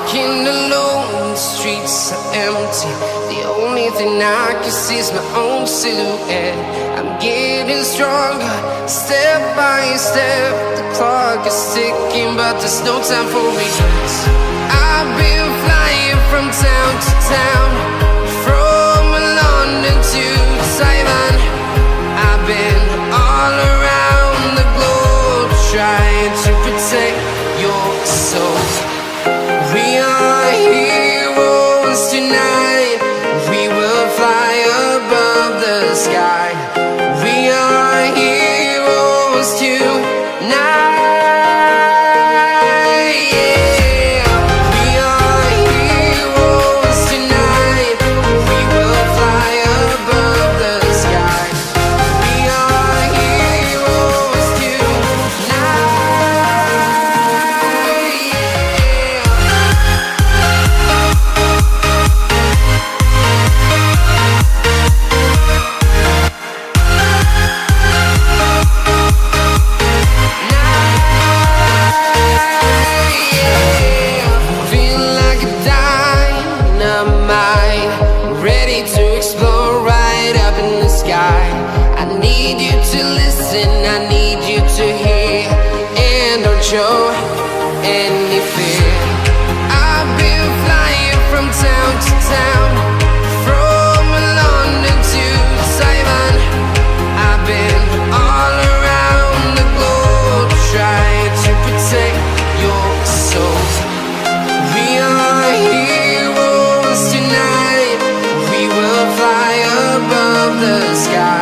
Walking alone, the streets are empty. The only thing I can see is my own silhouette. I'm getting stronger, step by step. The clock is ticking, but there's no time for regrets. I've been flying from town to town, from London to Taiwan. I've been all around the globe, trying to protect your soul. We are heroes tonight. We will fly above the sky. We are heroes tonight. Yeah. We are heroes tonight. We will fly above the sky. We are heroes tonight. I need you to hear, and don't show any fear. I've been flying from town to town, from London to Taiwan. I've been all around the globe, trying to protect your soul. We are heroes tonight. We will fly above the sky.